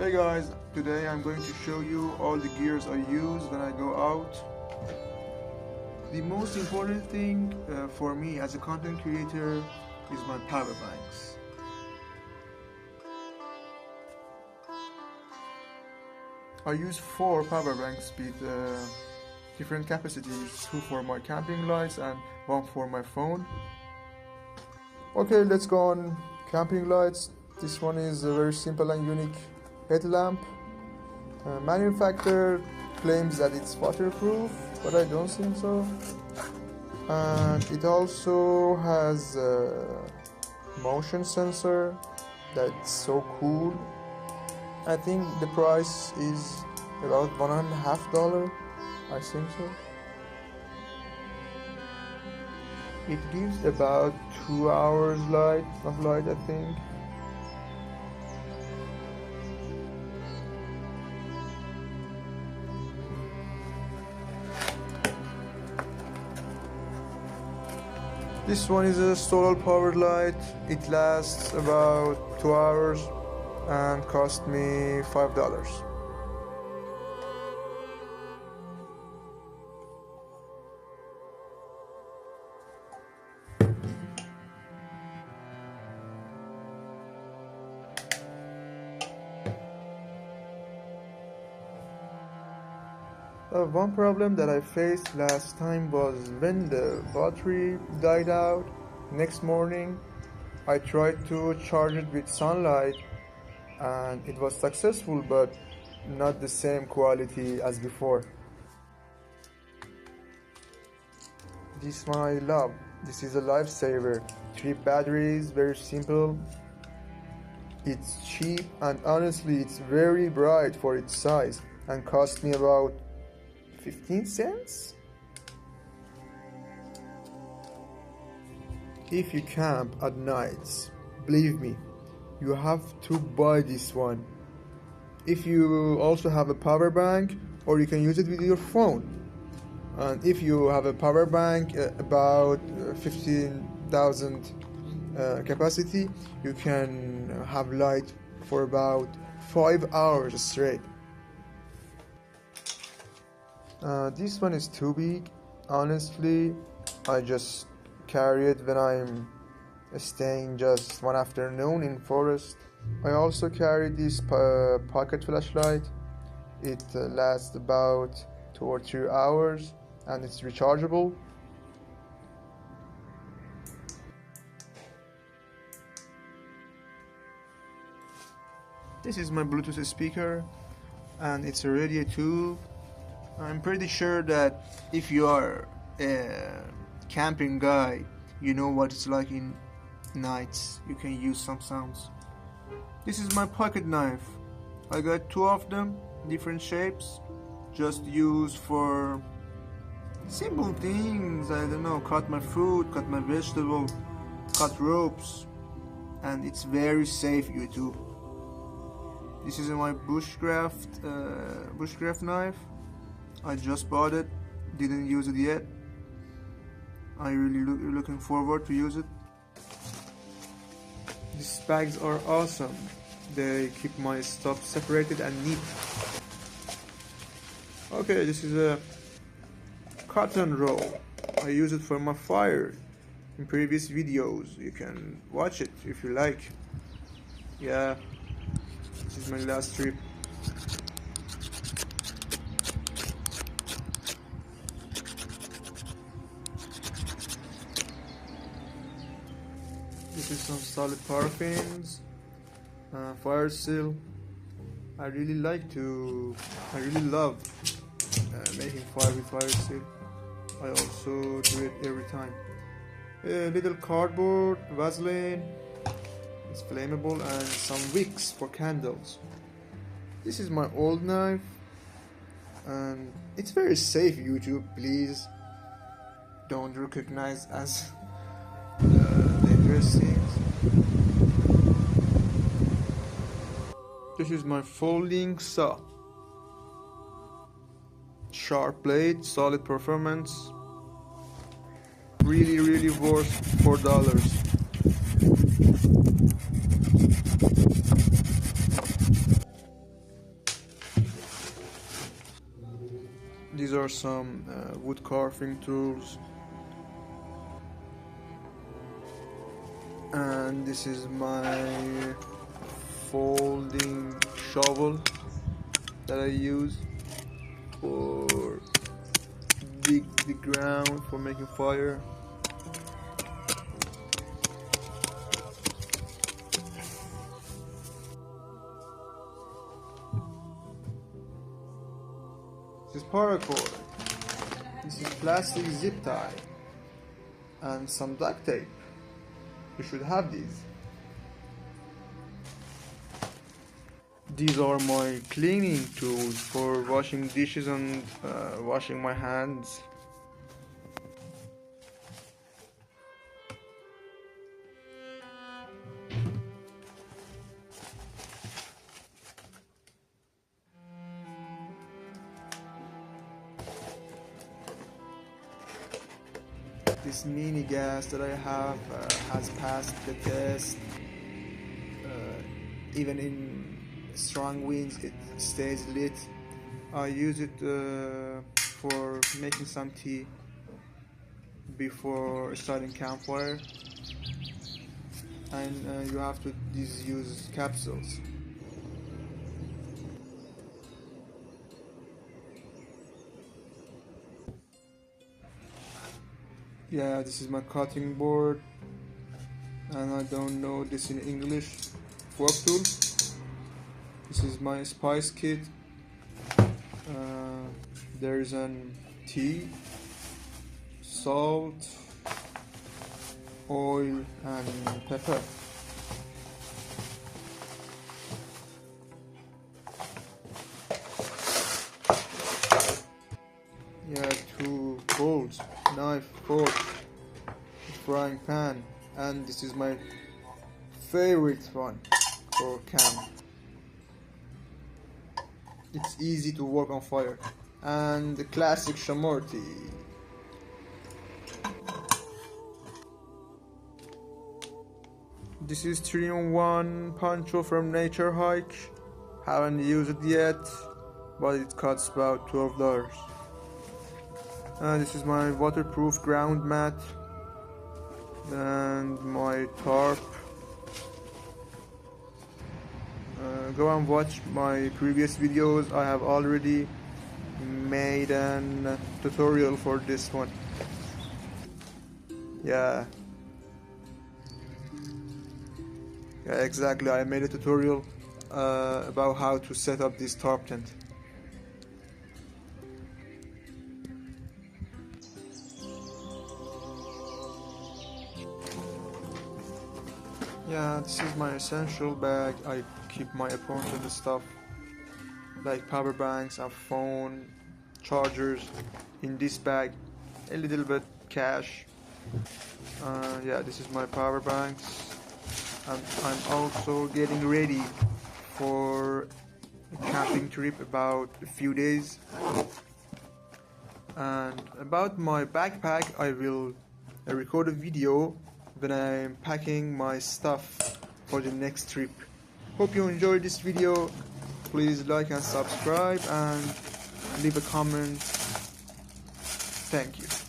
Hey guys, today I'm going to show you all the gears I use when I go out. The most important thing for me as a content creator is my power banks. I use 4 power banks with different capacities, 2 for my camping lights and 1 for my phone. Okay, let's go on camping lights. This one is a very simple and unique headlamp. Manufacturer claims that it's waterproof, but I don't think so. And it also has a motion sensor. That's so cool. I think the price is about $1.50. I think so. It gives about 2 hours of light, I think. This one is a solar powered light. It lasts about 2 hours and cost me $5. One problem that I faced last time was when the battery died out. Next morning I tried to charge it with sunlight and it was successful, but not the same quality as before. This one I love. This is a lifesaver. 3 batteries, very simple. It's cheap and honestly it's very bright for its size and cost me about 15 cents. If you camp at nights, believe me, you have to buy this one. If you also have a power bank, or you can use it with your phone. And if you have a power bank about 15,000 capacity, you can have light for about 5 hours straight. This one is too big. Honestly, I just carry it when I'm staying just one afternoon in forest. I also carry this pocket flashlight. It lasts about 2 or 3 hours and it's rechargeable. This is my Bluetooth speaker and it's a radio too. I'm pretty sure that if you are a camping guy, you know what it's like in nights. You can use some sounds. This is my pocket knife. I got 2 of them, different shapes, just used for simple things. I don't know, cut my fruit, cut my vegetable, cut ropes, and it's very safe, YouTube. This is my bushcraft knife. I just bought it, didn't use it yet. I really looking forward to use it. These bags are awesome. They keep my stuff separated and neat. Okay, this is a cotton roll. I use it for my fire. In previous videos, you can watch it if you like. Yeah, this is my last trip. This is some solid paraffins, fire seal. I really love making fire with fire seal. I also do it every time. A little cardboard, Vaseline, it's flammable, and some wicks for candles. This is my old knife, and it's very safe. YouTube, please don't recognize as dangerous things. This is my folding saw. Sharp blade, solid performance. Really worth $4. These are some wood carving tools, and this is my folding shovel that I use for dig the ground for making fire. This is paracord. This is plastic zip tie and some duct tape. You should have these. These are my cleaning tools for washing dishes and washing my hands. This mini gas that I have has passed the test. Even in strong winds it stays lit. I use it for making some tea before starting campfire, and you have to use capsules. Yeah, this is my cutting board, and I don't know this in English. Fork tool. This is my spice kit. There is an tea, salt, oil, and pepper. Yeah, 2 bowls, knife, fork, frying pan, and this is my favorite one for camp. It's easy to work on fire. And the classic shamorti. This is 3-in-1 poncho from Nature Hike. Haven't used it yet, but it costs about $12. This is my waterproof ground mat and my tarp. Go and watch my previous videos. I have already made an tutorial for this one. Yeah, exactly. I made a tutorial about how to set up this tarp tent. Yeah, this is my essential bag. I keep my important stuff like power banks, a phone, chargers in this bag, a little bit cash. Yeah, this is my power banks, and I'm also getting ready for a camping trip about a few days. And about my backpack, I will record a video when I'm packing my stuff for the next trip. Hope you enjoyed this video. Please like and subscribe and leave a comment. Thank you.